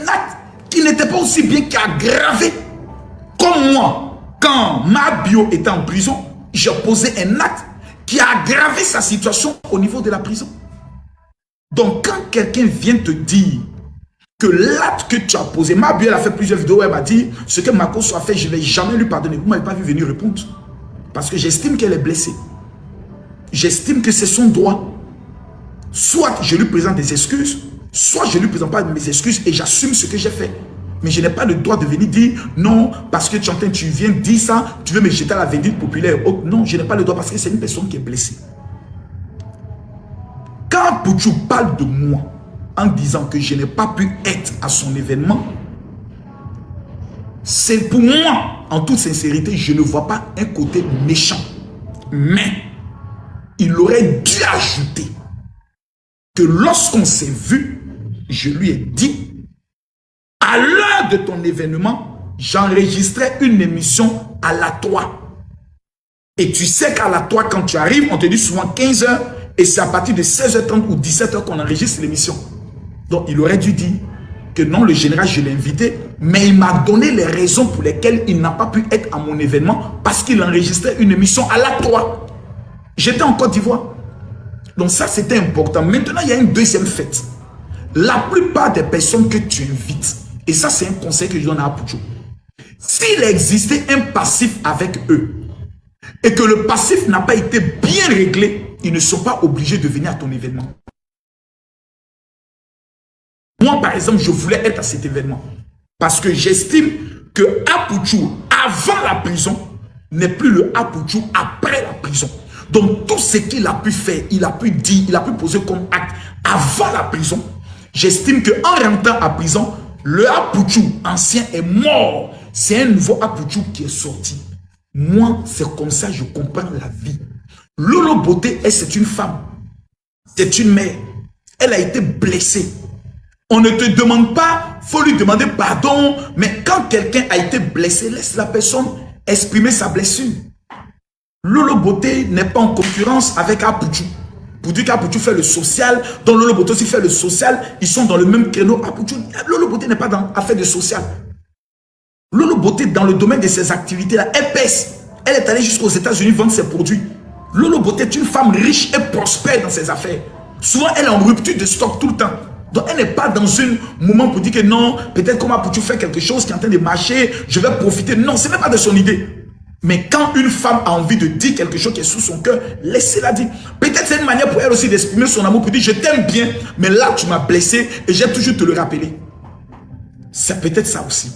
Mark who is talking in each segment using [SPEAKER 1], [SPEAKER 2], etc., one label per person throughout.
[SPEAKER 1] acte qui n'était pas aussi bien qu'aggravé. Comme moi, quand ma bio était en prison, j'ai posé un acte qui a aggravé sa situation au niveau de la prison. Donc, quand quelqu'un vient te dire que l'acte que tu as posé, ma bio, elle a fait plusieurs vidéos, elle m'a dit, ce que Marcos a fait, je ne vais jamais lui pardonner. Vous ne m'avez pas vu venir répondre. Parce que j'estime qu'elle est blessée. J'estime que c'est son droit. Soit je lui présente des excuses, soit je ne lui présente pas mes excuses et j'assume ce que j'ai fait. Mais je n'ai pas le droit de venir dire non, parce que tu viens dire ça, tu veux me jeter à la vindicte populaire. Oh, non, je n'ai pas le droit parce que c'est une personne qui est blessée. Quand Pouchou parle de moi en disant que je n'ai pas pu être à son événement, c'est pour moi, en toute sincérité, je ne vois pas un côté méchant. Mais il aurait dû ajouter que lorsqu'on s'est vu, je lui ai dit, à l'heure de ton événement, j'enregistrais une émission à la Toi. Et tu sais qu'à la Toi, quand tu arrives, on te dit souvent 15 h et c'est à partir de 16h30 ou 17h qu'on enregistre l'émission. Donc, il aurait dû dire que non, le général, je l'ai invité, mais il m'a donné les raisons pour lesquelles il n'a pas pu être à mon événement parce qu'il enregistrait une émission à la Toi. J'étais en Côte d'Ivoire. Donc ça, c'était important. Maintenant, il y a une deuxième fête. La plupart des personnes que tu invites, et ça, c'est un conseil que je donne à Pouchou. S'il existait un passif avec eux, et que le passif n'a pas été bien réglé, ils ne sont pas obligés de venir à ton événement. Moi, par exemple, je voulais être à cet événement. Parce que j'estime que Apouchou, avant la prison, n'est plus le Apouchou après la prison. Donc, tout ce qu'il a pu faire, il a pu dire, il a pu poser comme acte avant la prison, j'estime qu'en rentrant à prison, le Apouchou ancien est mort. C'est un nouveau Apouchou qui est sorti. Moi, c'est comme ça que je comprends la vie. Lolo Beauté, c'est une femme. C'est une mère. Elle a été blessée. On ne te demande pas, il faut lui demander pardon. Mais quand quelqu'un a été blessé, laisse la personne exprimer sa blessure. Lolo Beauté n'est pas en concurrence avec Apouchou. Pour dire qu'Apouchou fait le social, donc Lolo Beauté aussi fait le social, ils sont dans le même créneau. Apouchou, Lolo Beauté n'est pas dans l'affaire de social. Lolo Beauté, dans le domaine de ses activités-là, elle pèse. Elle est allée jusqu'aux États-Unis vendre ses produits. Lolo Beauté est une femme riche et prospère dans ses affaires. Souvent, elle est en rupture de stock tout le temps. Donc, elle n'est pas dans un moment pour dire que non, peut-être comme Apouchou fait quelque chose qui est en train de marcher, je vais profiter. Non, ce n'est pas de son idée. Mais quand une femme a envie de dire quelque chose qui est sous son cœur, laissez-la dire. Peut-être c'est une manière pour elle aussi d'exprimer son amour, pour dire je t'aime bien, mais là tu m'as blessé et j'ai toujours te le rappeler. C'est peut-être ça aussi.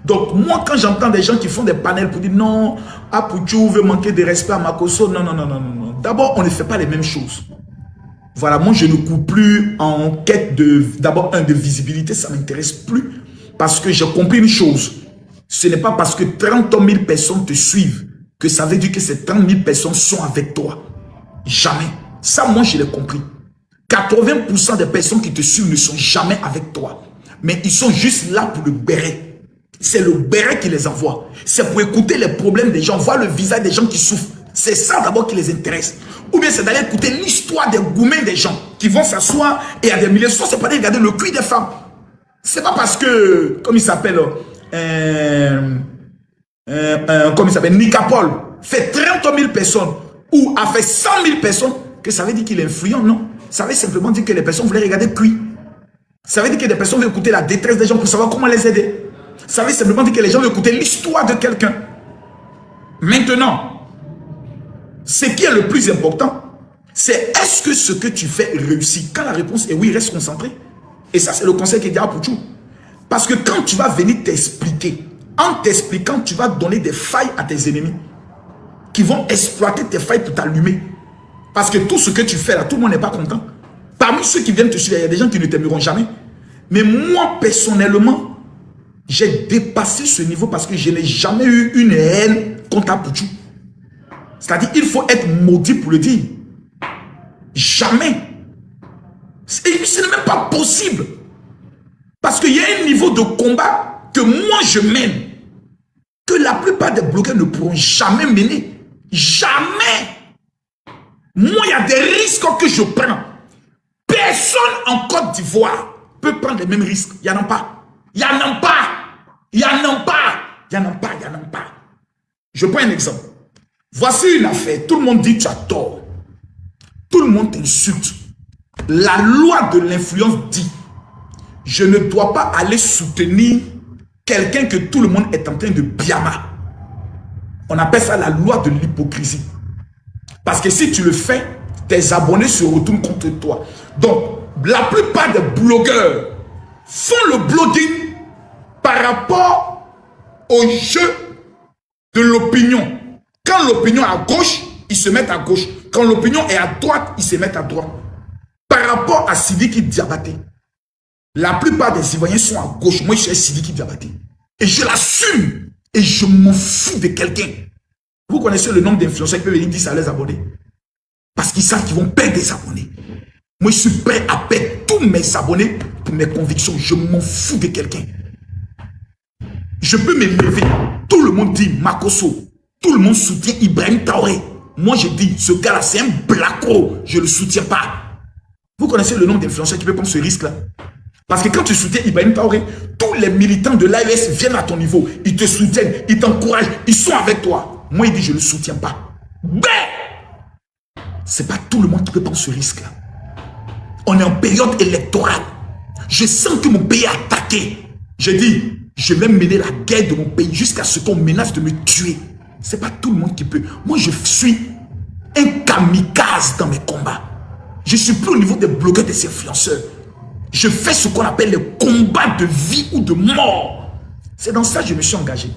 [SPEAKER 1] Donc moi quand j'entends des gens qui font des panels pour dire non, Apouchou veut manquer de respect à Makosso, non, non, non, non, non. D'abord on ne fait pas les mêmes choses. Voilà, moi je ne cours plus en quête de, d'abord de visibilité, ça ne m'intéresse plus. Parce que j'ai compris une chose. Ce n'est pas parce que 30 000 personnes te suivent que ça veut dire que ces 30 000 personnes sont avec toi. Jamais. Ça, moi, je l'ai compris. 80% des personnes qui te suivent ne sont jamais avec toi. Mais ils sont juste là pour le béret. C'est le béret qui les envoie. C'est pour écouter les problèmes des gens, voir le visage des gens qui souffrent. C'est ça d'abord qui les intéresse. Ou bien c'est d'aller écouter l'histoire des gourmets des gens qui vont s'asseoir et à des milliers de fois, c'est pas d'aller regarder le cuir des femmes. C'est pas parce que, comme il s'appelle... comme il s'appelle, Nicapol, fait 30 000 personnes ou a fait 100 000 personnes, que ça veut dire qu'il est influent, non. Ça veut simplement dire que les personnes voulaient regarder cuit. Ça veut dire que les personnes veulent écouter la détresse des gens pour savoir comment les aider. Ça veut simplement dire que les gens veulent écouter l'histoire de quelqu'un. Maintenant, ce qui est le plus important, c'est est-ce que ce que tu fais réussit? Quand la réponse est oui, reste concentré. Et ça, c'est le conseil qu'il y a à Pouchou. Parce que quand tu vas venir t'expliquer, en t'expliquant, tu vas donner des failles à tes ennemis qui vont exploiter tes failles pour t'allumer. Parce que tout ce que tu fais là, tout le monde n'est pas content. Parmi ceux qui viennent te suivre, il y a des gens qui ne t'aimeront jamais. Mais moi, personnellement, j'ai dépassé ce niveau parce que je n'ai jamais eu une haine contre Apouchou. C'est-à-dire, il faut être maudit pour le dire. Jamais. Ce n'est même pas possible. Parce qu'il y a un niveau de combat que moi je mène, que la plupart des blogueurs ne pourront jamais mener. Jamais. Moi, il y a des risques que je prends. Personne en Côte d'Ivoire peut prendre les mêmes risques. Il n'y en a pas. Il n'y en a pas. Il n'y en a pas. Il n'y en a pas. Il n'y en a pas. Je prends un exemple. Voici une affaire. Tout le monde dit tu as tort. Tout le monde t'insulte. La loi de l'influence dit je ne dois pas aller soutenir quelqu'un que tout le monde est en train de biama. On appelle ça la loi de l'hypocrisie. Parce que si tu le fais, tes abonnés se retournent contre toi. Donc, la plupart des blogueurs font le blogging par rapport au jeu de l'opinion. Quand l'opinion est à gauche, ils se mettent à gauche. Quand l'opinion est à droite, ils se mettent à droite. Par rapport à Sidiki Diabaté, la plupart des Ivoiriens sont à gauche. Moi, je suis Sidiki Diabaté. Et je l'assume. Et je m'en fous de quelqu'un. Vous connaissez le nombre d'influenceurs qui peuvent venir dire ça à les abonnés? Parce qu'ils savent qu'ils vont perdre des abonnés. Moi, je suis prêt à perdre tous mes abonnés pour mes convictions. Je m'en fous de quelqu'un. Je peux me lever. Tout le monde dit Makosso. Tout le monde soutient Ibrahim Traoré. Moi, je dis, ce gars-là, c'est un blacko. Je ne le soutiens pas. Vous connaissez le nombre d'influenceurs qui peuvent prendre ce risque-là? Parce que quand tu soutiens Ibrahim Traoré, tous les militants de l'AES viennent à ton niveau. Ils te soutiennent, ils t'encouragent, ils sont avec toi. Moi, il dit, je ne le soutiens pas. Ben, c'est pas tout le monde qui peut prendre ce risque-là. On est en période électorale. Je sens que mon pays est attaqué. Je dis, je vais mener la guerre de mon pays jusqu'à ce qu'on menace de me tuer. C'est pas tout le monde qui peut. Moi, je suis un kamikaze dans mes combats. Je suis plus au niveau des blogueurs, des influenceurs. Je fais ce qu'on appelle les combats de vie ou de mort. C'est dans ça que je me suis engagé.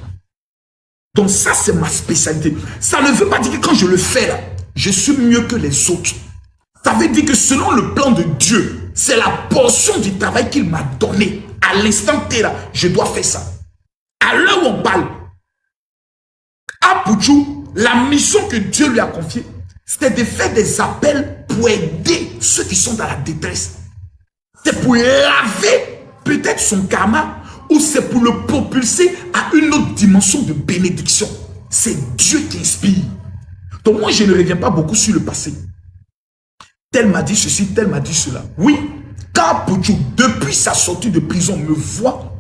[SPEAKER 1] Donc ça, c'est ma spécialité. Ça ne veut pas dire que quand je le fais là, je suis mieux que les autres. Ça veut dire que selon le plan de Dieu, c'est la portion du travail qu'il m'a donné. À l'instant T là, je dois faire ça. À l'heure où on parle, Apouchou, la mission que Dieu lui a confiée, c'était de faire des appels pour aider ceux qui sont dans la détresse. C'est pour laver peut-être son karma ou c'est pour le propulser à une autre dimension de bénédiction. C'est Dieu qui inspire. Donc moi, je ne reviens pas beaucoup sur le passé. Tel m'a dit ceci, tel m'a dit cela. Oui, quand Apouchou, depuis sa sortie de prison, me voit,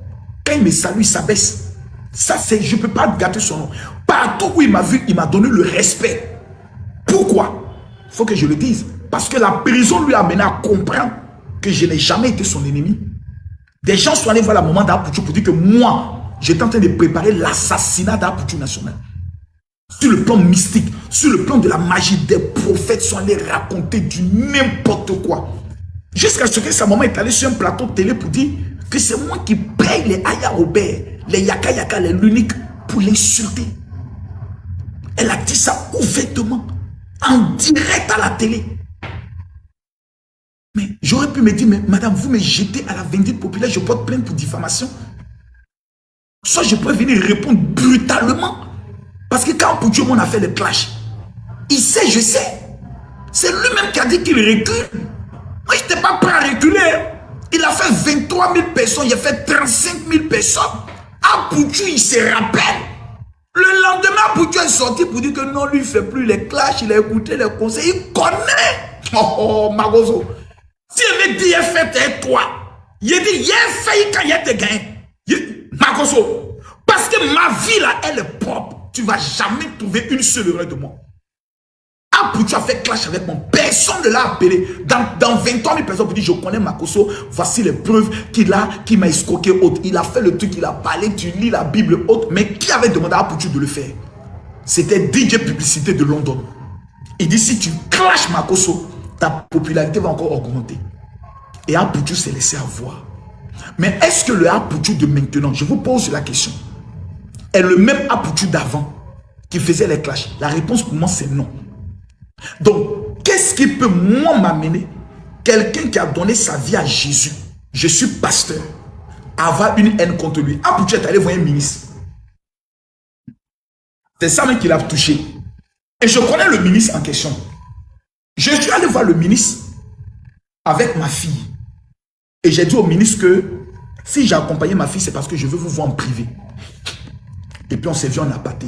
[SPEAKER 1] quand il me salue, il s'abaisse. Ça, c'est, je ne peux pas gâter son nom. Partout où il m'a vu, il m'a donné le respect. Pourquoi? Il faut que je le dise. Parce que la prison lui a amené à comprendre que je n'ai jamais été son ennemi. Des gens sont allés voir la maman d'Apouchou pour dire que moi, j'étais en train de préparer l'assassinat d'Apouchou national. Sur le plan mystique, sur le plan de la magie, des prophètes sont allés raconter du n'importe quoi. Jusqu'à ce que sa maman est allée sur un plateau de télé pour dire que c'est moi qui paye les Aya Robert, les Yaka Yaka, les Luniques, pour l'insulter. Elle a dit ça ouvertement, en direct à la télé. Mais j'aurais pu me dire, mais madame, vous me jetez à la vindicte populaire, je porte plainte pour diffamation. Soit je peux venir répondre brutalement. Parce que quand Apouchou, on a fait le clash, il sait, je sais. C'est lui-même qui a dit qu'il recule. Moi, je n'étais pas prêt à reculer. Il a fait 23 000 personnes, il a fait 35 000 personnes. Apouchou, il se rappelle. Le lendemain, Apouchou est sorti pour dire que non, lui, il ne fait plus les clashs, il a écouté les conseils, il connaît. Oh, Magozo. Si il veut dire, fait toi, il dit, il a fait quand il a te gagné. Magozo. Parce que ma vie, là, elle est propre. Tu ne vas jamais trouver une seule erreur de moi. Apouchou a fait clash avec moi. Personne ne l'a appelé. Dans 23 000 personnes pour dire, je connais Makosso, voici les preuves qu'il m'a escroqué autre. Il a fait le truc, il a parlé, tu lis la Bible autre. Mais qui avait demandé à Apouchou de le faire? C'était DJ Publicité de London. Il dit, si tu clashes Makosso, ta popularité va encore augmenter. Et Apouchou s'est laissé avoir. Mais est-ce que le Apouchou de maintenant, je vous pose la question, est le même Apouchou d'avant qui faisait les clashs? La réponse pour moi, c'est non. Donc, qu'est-ce qui peut, moi, m'amener? Quelqu'un qui a donné sa vie à Jésus, je suis pasteur, avoir une haine contre lui. Apouchou est allé voir un ministre. C'est ça même qui l'a touché. Et je connais le ministre en question. Je suis allé voir le ministre avec ma fille. Et j'ai dit au ministre que si j'ai accompagné ma fille, c'est parce que je veux vous voir en privé. Et puis on s'est vu en aparté.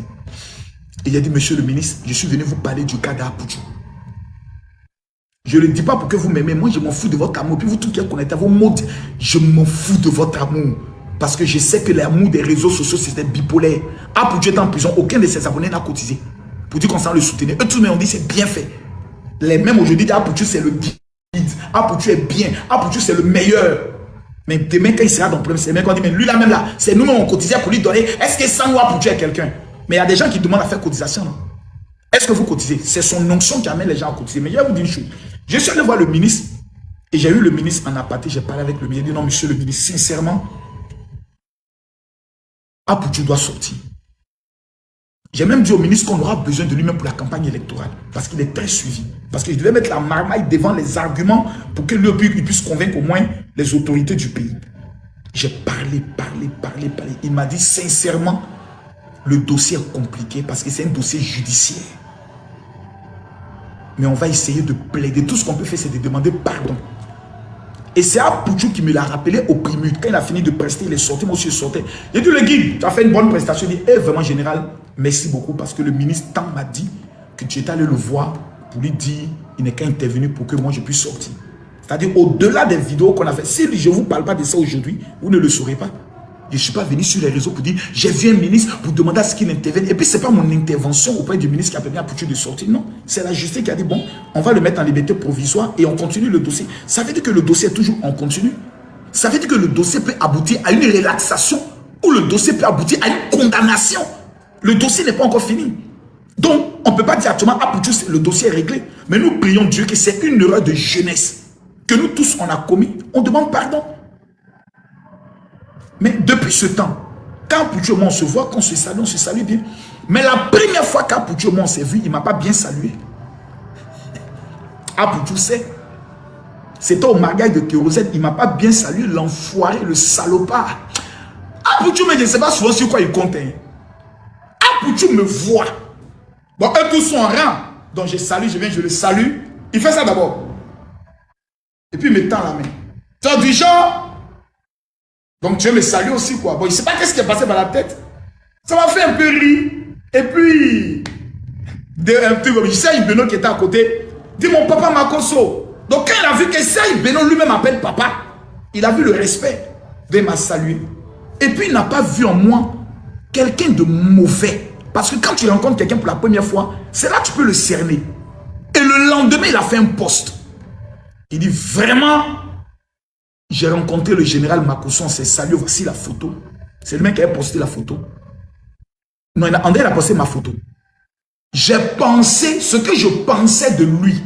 [SPEAKER 1] Et il a dit, monsieur le ministre, je suis venu vous parler du cas d'Apouchou. Je ne le dis pas pour que vous m'aimez. Moi, je m'en fous de votre amour. Puis vous tous qui êtes connectés à vos mots, je m'en fous de votre amour. Parce que je sais que l'amour des réseaux sociaux, c'était bipolaire. Apoutu est en prison, aucun de ses abonnés n'a cotisé. Pour dire qu'on s'en le soutenir. Eux, tous les ont dit c'est bien fait. Les mêmes aujourd'hui disent Apoutu c'est le guide. Apoutu est bien. Apoutu c'est le meilleur. Mais demain, quand il sera dans le problème, c'est même qu'on dit, mais lui là même là, c'est nous on cotisé pour lui donner. Est-ce que sans nous Apoutu est quelqu'un? Mais il y a des gens qui demandent à faire cotisation. Est-ce que vous cotisez? C'est son onction qui amène les gens à cotiser. Mais je vais vous dire une chose. Je suis allé voir le ministre et j'ai eu le ministre en aparté. J'ai parlé avec le ministre. Il dit non, monsieur le ministre, sincèrement, Apoutu doit sortir. J'ai même dit au ministre qu'on aura besoin de lui-même pour la campagne électorale. Parce qu'il est très suivi. Parce que je devais mettre la marmaille devant les arguments pour que lui puisse convaincre au moins les autorités du pays. J'ai parlé. Il m'a dit sincèrement, le dossier est compliqué parce que c'est un dossier judiciaire. Mais on va essayer de plaider. Tout ce qu'on peut faire, c'est de demander pardon. Et c'est Apoutu qui me l'a rappelé au primut. Quand il a fini de prester, il est sorti. Moi aussi, je sortais. J'ai dit, le guide, tu as fait une bonne prestation. Il dit, vraiment, général, merci beaucoup parce que le ministre Tant m'a dit que tu étais allé le voir pour lui dire, il n'est qu'à intervenir pour que moi, je puisse sortir. C'est-à-dire, au-delà des vidéos qu'on a fait, si je ne vous parle pas de ça aujourd'hui, vous ne le saurez pas. Je ne suis pas venu sur les réseaux pour dire, j'ai vu un ministre pour demander à ce qu'il intervienne. Et puis, ce n'est pas mon intervention auprès du ministre qui a permis à Apoutu de sortir. Non, c'est la justice qui a dit, bon, on va le mettre en liberté provisoire et on continue le dossier. Ça veut dire que le dossier est toujours en continu. Ça veut dire que le dossier peut aboutir à une relaxation ou le dossier peut aboutir à une condamnation. Le dossier n'est pas encore fini. Donc, on ne peut pas dire actuellement, Apoutu, le dossier est réglé. Mais nous prions Dieu que c'est une erreur de jeunesse que nous tous, on a commis. On demande pardon. Mais depuis ce temps, quand Apoutu et moi on se voit, quand on se salue bien. Mais la première fois qu'Apoutu et moi on s'est vu, il ne m'a pas bien salué. Apoutu sait. C'était au magasin de kérosène, il ne m'a pas bien salué, l'enfoiré, le salopard. Apoutu, mais je ne sais pas souvent sur quoi il compte. Hein. Apoutu me voit. Bon, eux tous sont en rang. Donc je salue, je viens, je le salue. Il fait ça d'abord. Et puis il me tend la main. Tu as du genre. Donc tu veux me saluer aussi quoi. Bon, il ne sait pas qu'est-ce qui est passé par la tête. Ça m'a fait un peu rire. Et puis, un truc comme Serge Beno qui était à côté, dit mon papa Makosso. Donc quand il a vu que Serge Beno lui-même appelle papa, il a vu le respect. Il m'a salué. Et puis il n'a pas vu en moi quelqu'un de mauvais. Parce que quand tu rencontres quelqu'un pour la première fois, c'est là que tu peux le cerner. Et le lendemain, il a fait un post. Il dit vraiment... J'ai rencontré le général Makosso, on s'est salué, voici la photo. C'est le mec qui avait posté la photo. Non, André a posté ma photo. J'ai pensé ce que je pensais de lui.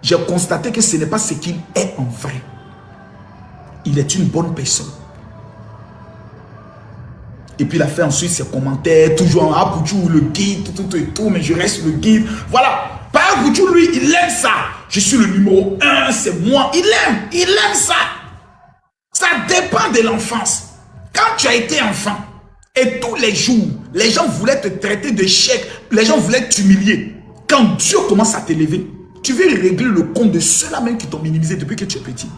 [SPEAKER 1] J'ai constaté que ce n'est pas ce qu'il est en vrai. Il est une bonne personne. Et puis il a fait ensuite ses commentaires, toujours en Apoutu, le guide, tout, mais je reste le guide. Voilà. Par Apoutu, lui, il aime ça. Je suis le numéro 1, c'est moi. Il aime ça. Ça dépend de l'enfance. Quand tu as été enfant, et tous les jours, les gens voulaient te traiter de chèque, les gens voulaient t'humilier. Quand Dieu commence à t'élever, tu veux régler le compte de ceux-là même qui t'ont minimisé depuis que tu es petit.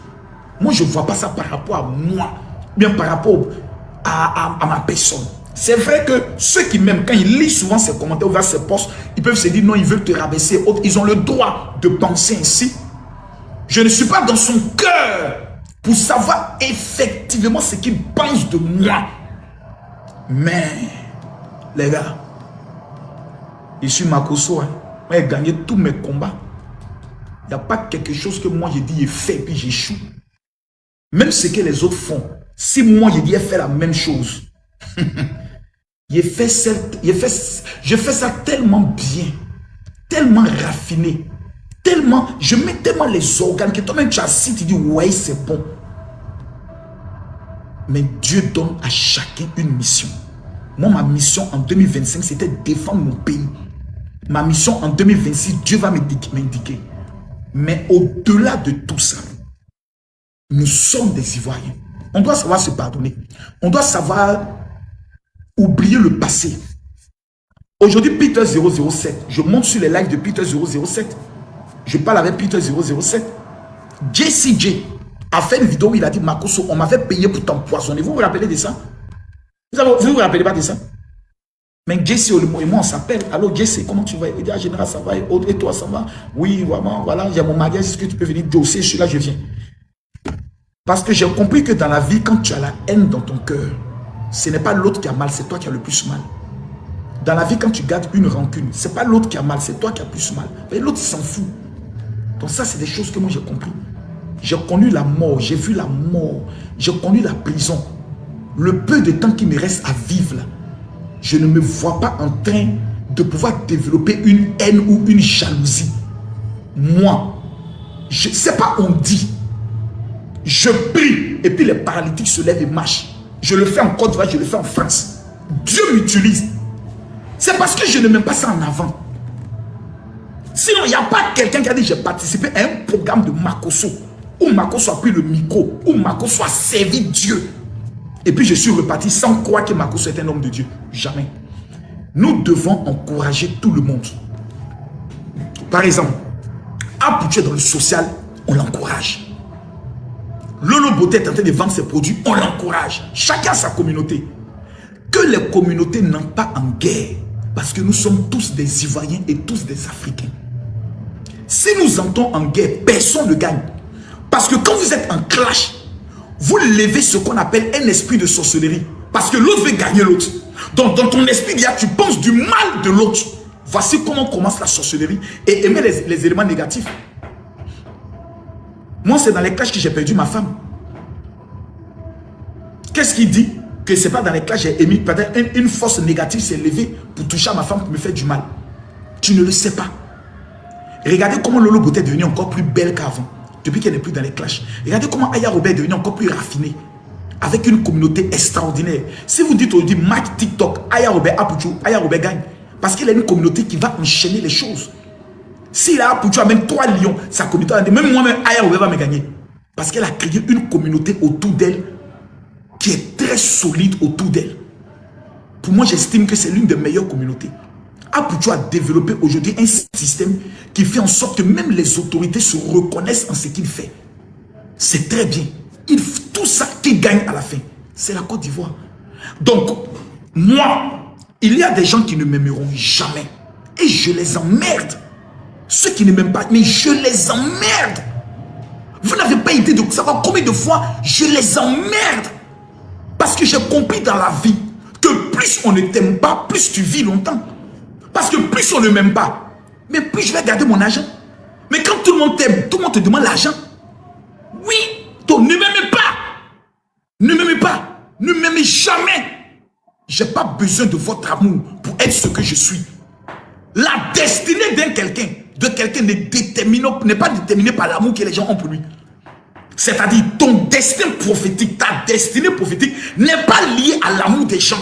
[SPEAKER 1] Moi, je ne vois pas ça par rapport à moi, bien par rapport à ma personne. C'est vrai que ceux qui m'aiment, quand ils lisent souvent ces commentaires ou vers ces posts, ils peuvent se dire non, ils veulent te rabaisser. Ils ont le droit de penser ainsi. Je ne suis pas dans son cœur pour savoir effectivement ce qu'il pense de moi. Mais, les gars, je suis Makosso. Hein. Moi, j'ai gagné tous mes combats. Il n'y a pas quelque chose que moi j'ai dit et fait, puis j'échoue. Même ce que les autres font. Si moi j'ai dit et fait la même chose, je fais ça tellement bien, tellement raffiné, tellement, je mets tellement les organes que toi-même tu as assis, tu dis ouais c'est bon. Mais Dieu donne à chacun une mission. Moi ma mission en 2025 c'était défendre mon pays. Ma mission en 2026 Dieu va m'indiquer. Mais au-delà de tout ça, nous sommes des Ivoiriens. On doit savoir se pardonner. On doit savoir oublier le passé. Aujourd'hui, Peter 007. Je monte sur les likes de Peter 007. Je parle avec Peter 007. JCJ a fait une vidéo où il a dit Makosso, on m'avait payé pour t'empoisonner. Vous vous rappelez de ça? Vous ne vous rappelez pas de ça? Mais JC et moi, on s'appelle. Allô, JC, comment tu vas? Il dit, ah, général, ça va. Et toi, ça va? Oui, vraiment, voilà, j'ai mon magasin. Est-ce que tu peux venir? Dossier, je suis là, je viens. Parce que j'ai compris que dans la vie, quand tu as la haine dans ton cœur, ce n'est pas l'autre qui a mal, c'est toi qui as le plus mal. Dans la vie, quand tu gardes une rancune, ce n'est pas l'autre qui a mal, c'est toi qui as plus mal. Et l'autre s'en fout. Donc ça, c'est des choses que moi j'ai compris. J'ai connu la mort, j'ai vu la mort, j'ai connu la prison. Le peu de temps qui me reste à vivre, là, je ne me vois pas en train de pouvoir développer une haine ou une jalousie. Moi, c'est pas on dit. Je prie et puis les paralytiques se lèvent et marchent. Je le fais en Côte d'Ivoire, je le fais en France. Dieu m'utilise. C'est parce que je ne mets pas ça en avant. Sinon, il n'y a pas quelqu'un qui a dit j'ai participé à un programme de Makosso, où Makosso a pris le micro, où Makosso a servi Dieu. Et puis je suis reparti sans croire que Makosso est un homme de Dieu. Jamais. Nous devons encourager tout le monde. Par exemple, Apuchu dans le social, on l'encourage. Lolo Beauté est en train de vendre ses produits, on l'encourage. Chacun sa communauté. Que les communautés n'entrent pas en guerre, parce que nous sommes tous des Ivoiriens et tous des Africains. Si nous entrons en guerre, personne ne gagne. Parce que quand vous êtes en clash, vous levez ce qu'on appelle un esprit de sorcellerie. Parce que l'autre veut gagner l'autre. Donc dans ton esprit, tu penses du mal de l'autre. Voici comment commence la sorcellerie et aimer les éléments négatifs. Moi, c'est dans les clashs que j'ai perdu ma femme. Qu'est-ce qu'il dit? Que c'est pas dans les clashs que j'ai émis. Peut-être une force négative s'est levée pour toucher à ma femme, pour me faire du mal. Tu ne le sais pas. Regardez comment Lolo Beauté est devenue encore plus belle qu'avant. Depuis qu'elle n'est plus dans les clashs. Regardez comment Aya Robert est devenue encore plus raffinée. Avec une communauté extraordinaire. Si vous dites aujourd'hui, match TikTok, Aya Robert, Apuchu, Aya Robert gagne. Parce qu'il a une communauté qui va enchaîner les choses. S'il a Apuchu amène 3 lions, sa communauté va dire, même moi-même, Aya Robert va me gagner. Parce qu'elle a créé une communauté autour d'elle qui est très solide autour d'elle. Pour moi, j'estime que c'est l'une des meilleures communautés. Apuchu a développé aujourd'hui un système qui fait en sorte que même les autorités se reconnaissent en ce qu'il fait. C'est très bien. Tout ça qui gagne à la fin, c'est la Côte d'Ivoire. Donc, moi, il y a des gens qui ne m'aimeront jamais. Et je les emmerde. Ceux qui ne m'aiment pas, mais je les emmerde. Vous n'avez pas idée de savoir combien de fois je les emmerde. Parce que j'ai compris dans la vie que plus on ne t'aime pas, plus tu vis longtemps. Parce que plus on ne m'aime pas, mais plus je vais garder mon argent. Mais quand tout le monde t'aime, tout le monde te demande l'argent. Oui, donc ne m'aimez pas. Ne m'aimez pas. Ne m'aimez jamais. Je n'ai pas besoin de votre amour pour être ce que je suis. La destinée de quelqu'un n'est pas déterminée par l'amour que les gens ont pour lui. C'est-à-dire ton destin prophétique, ta destinée prophétique n'est pas liée à l'amour des gens.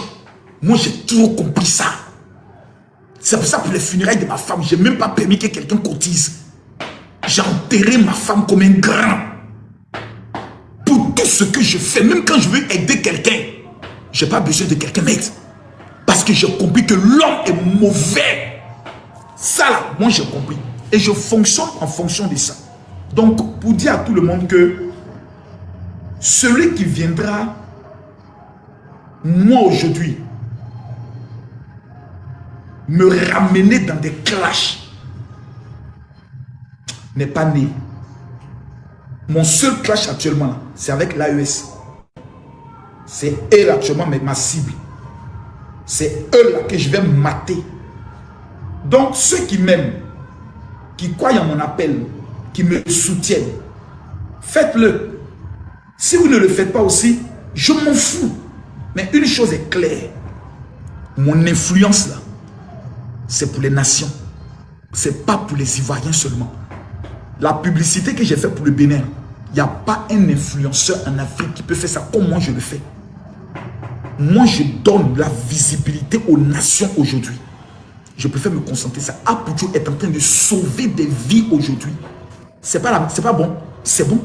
[SPEAKER 1] Moi, j'ai toujours compris ça. C'est pour ça que pour les funérailles de ma femme, je n'ai même pas permis que quelqu'un cotise. J'ai enterré ma femme comme un grand. Pour tout ce que je fais, même quand je veux aider quelqu'un, je n'ai pas besoin de quelqu'un m'aide. Parce que j'ai compris que l'homme est mauvais. Ça là, moi j'ai compris. Et je fonctionne en fonction de ça. Donc, pour dire à tout le monde que celui qui viendra, moi aujourd'hui, me ramener dans des clashs, n'est pas né. Mon seul clash actuellement, c'est avec l'AES. C'est elle actuellement ma cible. C'est eux là que je vais mater. Donc ceux qui m'aiment, qui croient en mon appel, qui me soutiennent, faites-le. Si vous ne le faites pas aussi, je m'en fous. Mais une chose est claire, mon influence là, c'est pour les nations. C'est pas pour les Ivoiriens seulement. La publicité que j'ai faite pour le Bénin, il n'y a pas un influenceur en Afrique qui peut faire ça comme moi je le fais. Moi, je donne la visibilité aux nations aujourd'hui. Je préfère me concentrer sur ça. Apuchu est en train de sauver des vies aujourd'hui. C'est pas bon. C'est bon.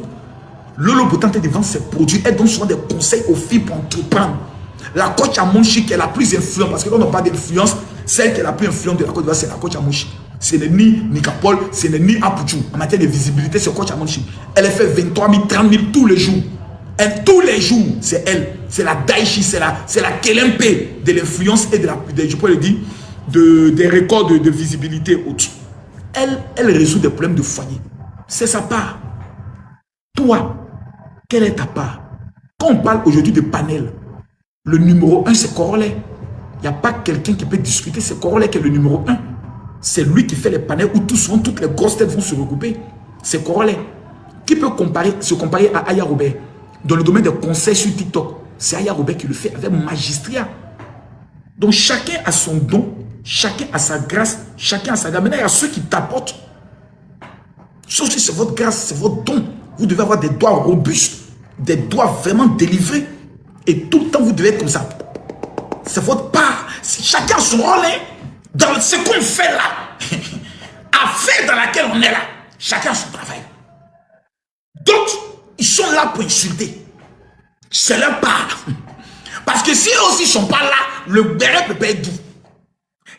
[SPEAKER 1] Lolo Beauté est en train de vendre ses produits. Elle donne souvent des conseils aux filles pour entreprendre. La coach Amonchi qui est la plus influente, parce que là on n'a pas d'influence, celle qui est la plus influente de la Côte d'Ivoire, c'est la coach Amonchi. Ce n'est ni Nicapol, ce n'est ni Apuchu. En matière de visibilité, c'est coach Amonchi. Elle fait 23 000, 30 000 tous les jours. Tous les jours, c'est elle. C'est la Daichi, c'est la Kelempe de l'influence et je peux le dire, des records de visibilité haute. Elle résout des problèmes de foyer. C'est sa part. Toi, Quelle est ta part? Quand on parle aujourd'hui de panel, le numéro 1, c'est Corollaire. Il n'y a pas quelqu'un qui peut discuter, c'est Corollaire qui est le numéro 1. C'est lui qui fait les panels où tout souvent toutes les grosses têtes vont se regrouper. C'est Corollaire. Qui peut se comparer à Aya Robert? Dans le domaine des conseils sur TikTok, c'est Aya Robert qui le fait avec magistrat. Donc chacun a son don, chacun a sa grâce, chacun a sa grâce. Maintenant, il y a ceux qui t'apportent. Sauf si c'est votre grâce, c'est votre don. Vous devez avoir des doigts robustes, des doigts vraiment délivrés. Et tout le temps, vous devez être comme ça. C'est votre part. Chacun a son rôle. Hein, dans ce qu'on fait là. Affaire dans laquelle on est là. Chacun a son travail. D'autres, ils sont là pour insulter. C'est leur part. Parce que si eux aussi ne sont pas là, le béret peut pas être doux.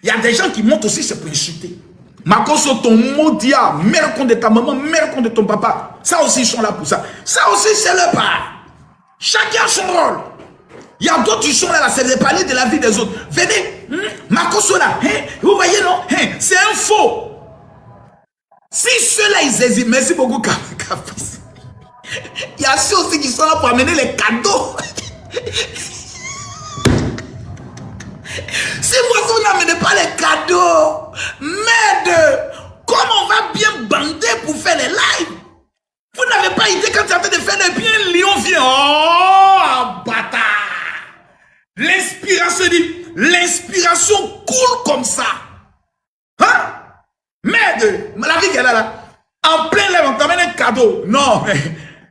[SPEAKER 1] Il y a des gens qui montent aussi, c'est pour insulter. Makoso, ton maudia, mère contre ta maman, mère contre ton papa. Ça aussi, ils sont là pour ça. Ça aussi, c'est leur part. Chacun a son rôle. Il y a d'autres qui sont là, c'est de parler de la vie des autres. Venez, Makoso là, vous voyez non, c'est un faux. Si ceux-là, ils hésitent, merci beaucoup, Caprice. Il y a ceux aussi qui sont là pour amener les cadeaux. Si vous n'amenez pas les cadeaux, merde, comment on va bien bander pour faire les lives? Vous n'avez pas idée quand tu es en train de faire les biens, Lion vient. Oh, bâtard! L'inspiration dit, l'inspiration coule comme ça. Hein? Merde, la vie qu'elle a là. En plein live, on t'amène un cadeau. Non, mais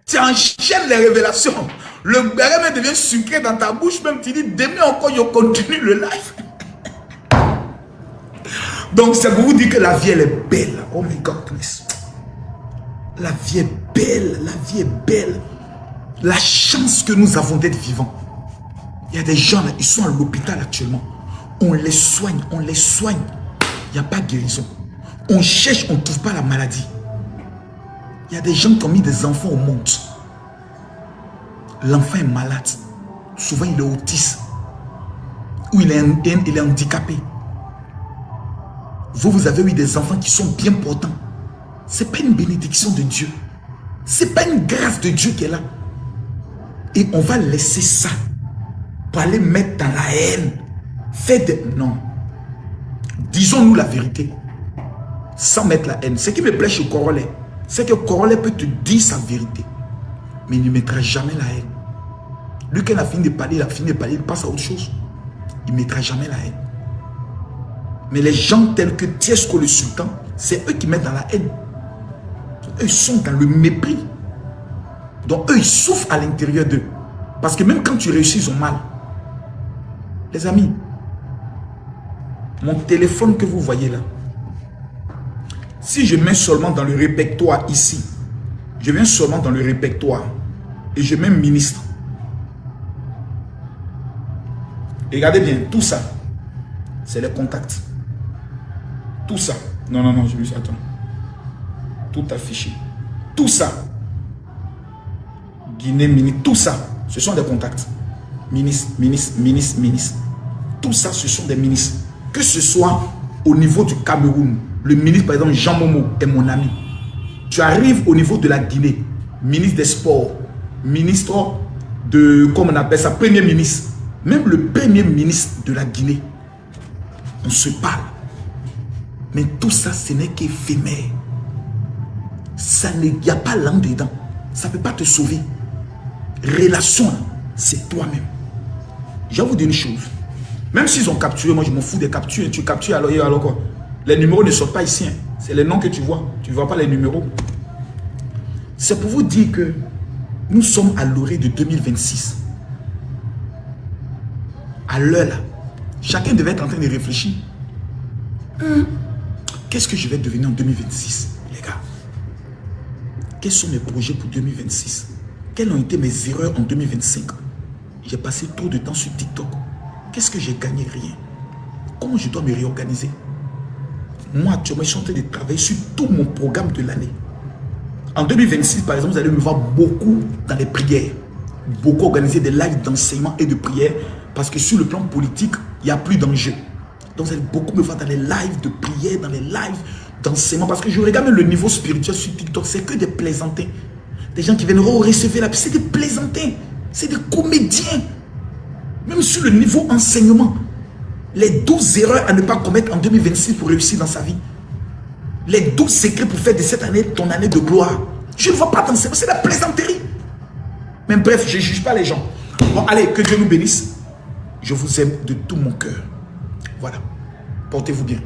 [SPEAKER 1] tu enchaînes les révélations. Le béret même devient sucré dans ta bouche, même tu dis, demain encore, on continue le live. Donc, c'est pour vous dire que la vie, elle est belle. Oh my God, la vie est belle, la vie est belle. La chance que nous avons d'être vivants. Il y a des gens là, ils sont à l'hôpital actuellement. On les soigne, on les soigne. Il n'y a pas de guérison. On cherche, on ne trouve pas la maladie. Il y a des gens qui ont mis des enfants au monde. L'enfant est malade. Souvent, il est autiste. Ou il est handicapé. Vous avez eu des enfants qui sont bien portants. Ce n'est pas une bénédiction de Dieu. Ce n'est pas une grâce de Dieu qui est là. Et on va laisser ça pour aller mettre dans la haine. Non. Disons-nous la vérité. Sans mettre la haine. Ce qui me plaît chez Corollaire, c'est que Corollaire peut te dire sa vérité. Mais il ne mettra jamais la haine. Lui, quand il a fini de parler, il passe à autre chose. Il ne mettra jamais la haine. Mais les gens tels que Tiesco le sultan, c'est eux qui mettent dans la haine. Eux, ils sont dans le mépris. Donc, eux, ils souffrent à l'intérieur d'eux. Parce que même quand tu réussis, ils ont mal. Les amis, mon téléphone que vous voyez là, si je mets seulement dans le répertoire ici, je viens seulement dans le répertoire et je mets ministre. Regardez bien, tout ça, c'est les contacts. Tout ça. Non, je me suis... Attends. Tout affiché. Tout ça. Guinée, ministre, tout ça, ce sont des contacts. Ministre. Tout ça, ce sont des ministres. Que ce soit au niveau du Cameroun, le ministre, par exemple, Jean Momo est mon ami. Tu arrives au niveau de la Guinée, ministre des Sports, ministre de, comment on appelle ça, premier ministre. Même le premier ministre de la Guinée, on se parle. Mais tout ça, ce n'est qu'éphémère. Il n'y a pas l'âme dedans. Ça ne peut pas te sauver. Relation, c'est toi-même. Je vais vous dire une chose. Même s'ils ont capturé, moi je m'en fous des captures. Tu captures alors quoi? Les numéros ne sortent pas ici. Hein. C'est les noms que tu vois. Tu ne vois pas les numéros. C'est pour vous dire que nous sommes à l'orée de 2026. À l'heure là, chacun devait être en train de réfléchir. Qu'est-ce que je vais devenir en 2026, les gars? Quels sont mes projets pour 2026? Quelles ont été mes erreurs en 2025? J'ai passé trop de temps sur TikTok. Qu'est-ce que j'ai gagné? Rien. Comment je dois me réorganiser? Moi, actuellement, je suis en train de travailler sur tout mon programme de l'année. En 2026, par exemple, vous allez me voir beaucoup dans les prières. Beaucoup organiser des lives d'enseignement et de prière. Parce que sur le plan politique, il n'y a plus d'enjeu. Donc, vous allez beaucoup me voir dans les lives de prière, dans les lives d'enseignement. Parce que je regarde même le niveau spirituel sur TikTok. C'est que des plaisantins. Des gens qui viennent recevoir la... C'est des plaisantins. C'est des comédiens. Même sur le niveau enseignement. Les 12 erreurs à ne pas commettre en 2026 pour réussir dans sa vie. Les 12 secrets pour faire de cette année ton année de gloire. Je ne vois pas dans ça. C'est la plaisanterie. Mais bref, je ne juge pas les gens. Bon, allez, que Dieu nous bénisse. Je vous aime de tout mon cœur. Voilà. Portez-vous bien.